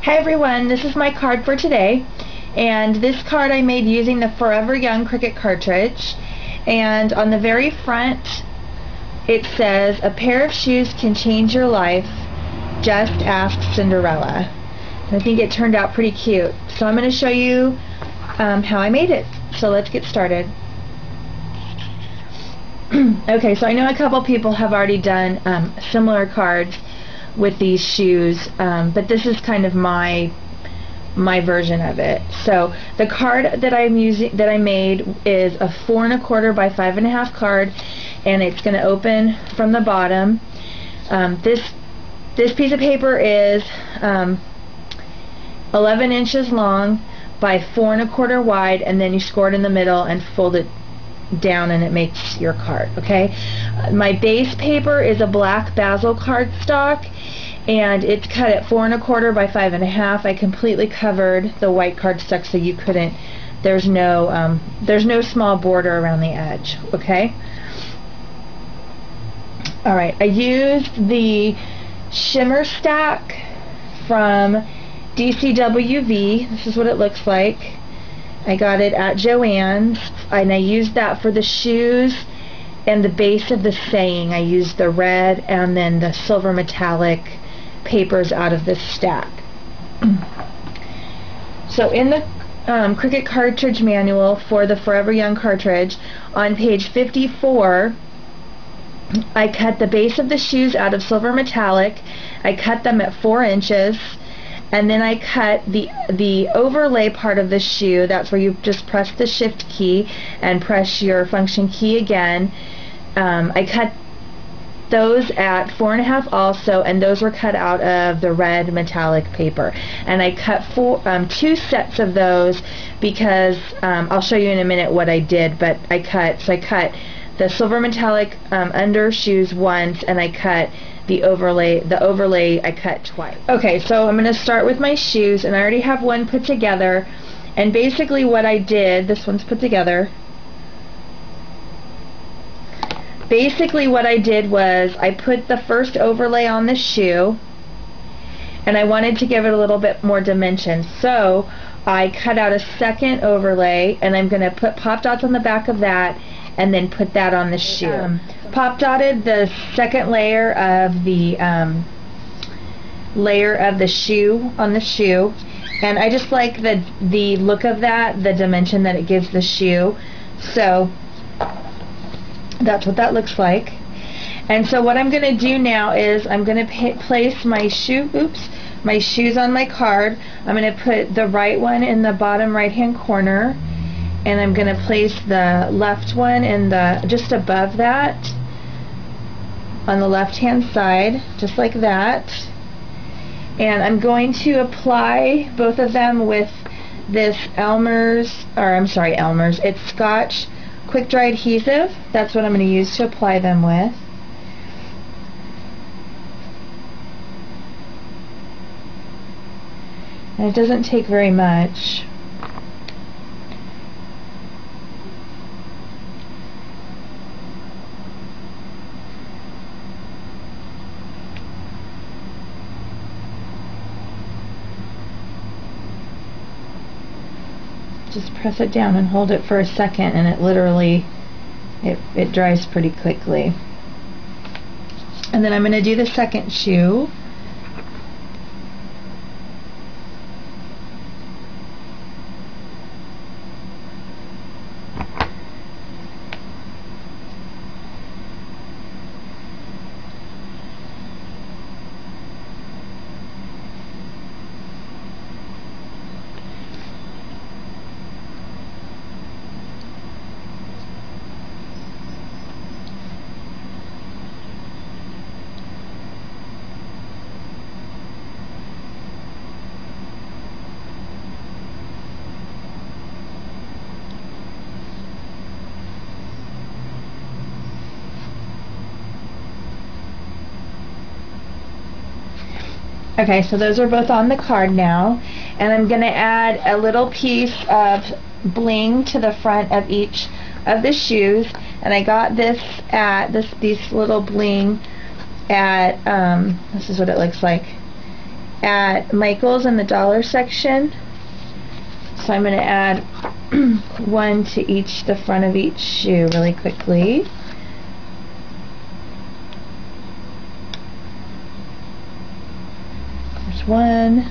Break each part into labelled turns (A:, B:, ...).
A: Hi everyone, this is my card for today, and this card I made using the Forever Young Cricut cartridge, and on the very front it says, "A pair of shoes can change your life, just ask Cinderella." And I think it turned out pretty cute, so I'm going to show you how I made it. So let's get started. Okay, so I know a couple people have already done similar cards with these shoes, but this is kind of my version of it. So the card that I made is a 4 1/4 by 5 1/2 card, and it's going to open from the bottom. This piece of paper is 11 inches long by 4 1/4 wide, and then you score it in the middle and fold it down and it makes your card. Okay, my base paper is a black basil cardstock, and it's cut at 4 1/4 by 5 1/2. I completely covered the white cardstock so you couldn't, there's no small border around the edge. Okay, alright, I used the shimmer stack from DCWV. This is what it looks like. I got it at Joann's, and I used that for the shoes and the base of the saying. I used the red and then the silver metallic papers out of this stack. So in the Cricut cartridge manual for the Forever Young cartridge, on page 54, I cut the base of the shoes out of silver metallic. I cut them at 4 inches. And then I cut the overlay part of the shoe. That's where you just press the shift key and press your function key again. I cut those at 4 1/2 also, and those were cut out of the red metallic paper. And I cut 2 sets of those because I'll show you in a minute what I did. But I cut the silver metallic under shoes once, and I cut the overlay I cut twice. Okay, so I'm going to start with my shoes, and I already have one put together. And basically what I did, this one's put together. Basically what I did was I put the first overlay on the shoe, and I wanted to give it a little bit more dimension. So I cut out a second overlay, and I'm going to put pop dots on the back of that and then put that on the shoe. Pop dotted the second layer of the shoe on the shoe, and I just like the look of that, the dimension that it gives the shoe. So that's what that looks like. And so what I'm going to do now is I'm going to place my shoes on my card. I'm going to put the right one in the bottom right hand corner, and I'm going to place the left one in just above that on the left hand side, just like that. And I'm going to apply both of them with this it's Scotch quick dry adhesive. That's what I'm going to use to apply them with. And it doesn't take very much. Just press it down and hold it for a second, and it literally it dries pretty quickly. And then I'm going to do the second shoe. Okay, so those are both on the card now, and I'm going to add a little piece of bling to the front of each of the shoes, and I got this at these little bling at this is what it looks like, at Michael's in the dollar section. So I'm going to add one to the front of each shoe really quickly. There's one.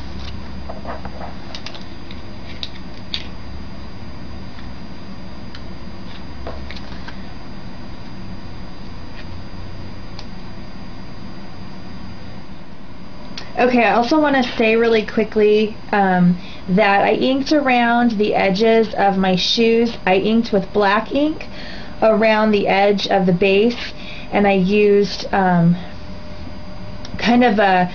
A: Okay, I also want to say really quickly that I inked around the edges of my shoes. I inked with black ink around the edge of the base, and I used kind of a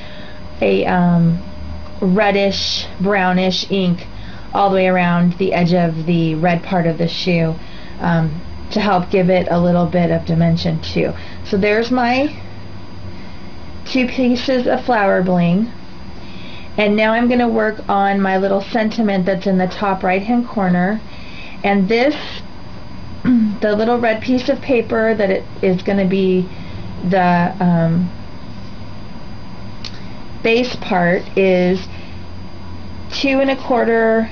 A: reddish, brownish ink all the way around the edge of the red part of the shoe to help give it a little bit of dimension too. So there's my 2 pieces of flower bling, and now I'm going to work on my little sentiment that's in the top right hand corner. And this, the little red piece of paper that it is going to be the base part, is 2 1/4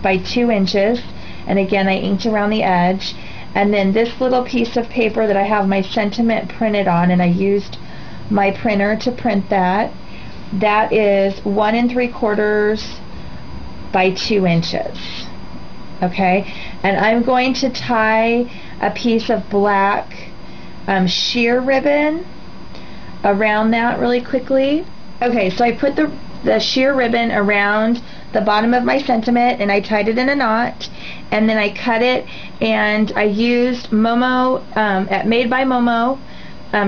A: by 2 inches, and again I inked around the edge. And then this little piece of paper that I have my sentiment printed on, and I used my printer to print that, that is 1 3/4 by 2 inches. Okay, and I'm going to tie a piece of black sheer ribbon around that really quickly. Okay, so I put the sheer ribbon around the bottom of my sentiment, and I tied it in a knot, and then I cut it, and I used Momo at Made by Momo.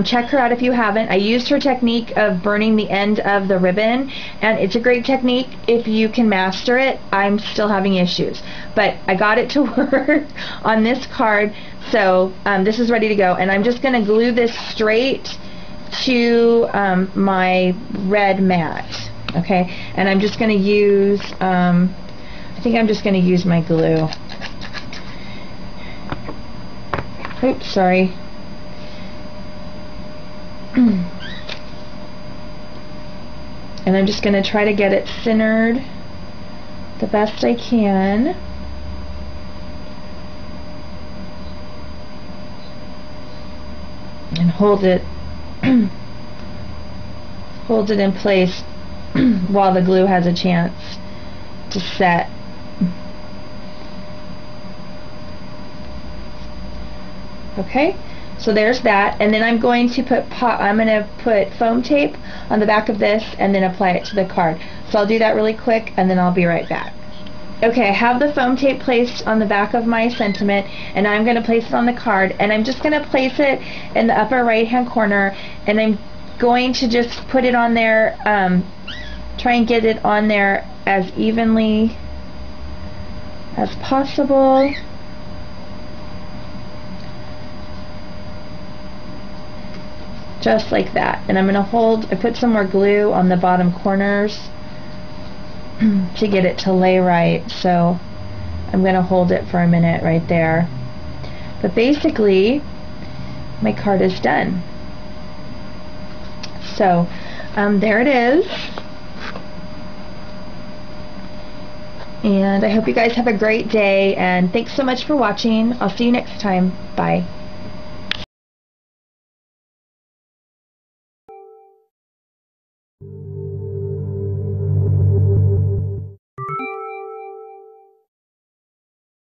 A: Check her out if you haven't. I used her technique of burning the end of the ribbon, and it's a great technique if you can master it. I'm still having issues, but I got it to work on this card. So this is ready to go, and I'm just going to glue this straight to my red mat. Okay, and I'm just going to use I think I'm just going to use my glue. Oops, sorry. And I'm just going to try to get it centered the best I can. And hold it in place while the glue has a chance to set. Okay, so there's that, and then I'm going to put foam tape on the back of this and then apply it to the card. So I'll do that really quick, and then I'll be right back. Okay, I have the foam tape placed on the back of my sentiment, and I'm going to place it on the card, and I'm just going to place it in the upper right hand corner, and I'm going to just put it on there, try and get it on there as evenly as possible. Just like that. And I'm going to I put some more glue on the bottom corners to get it to lay right, so I'm going to hold it for a minute right there. But basically my card is done. So there it is, and I hope you guys have a great day, and thanks so much for watching. I'll see you next time. Bye.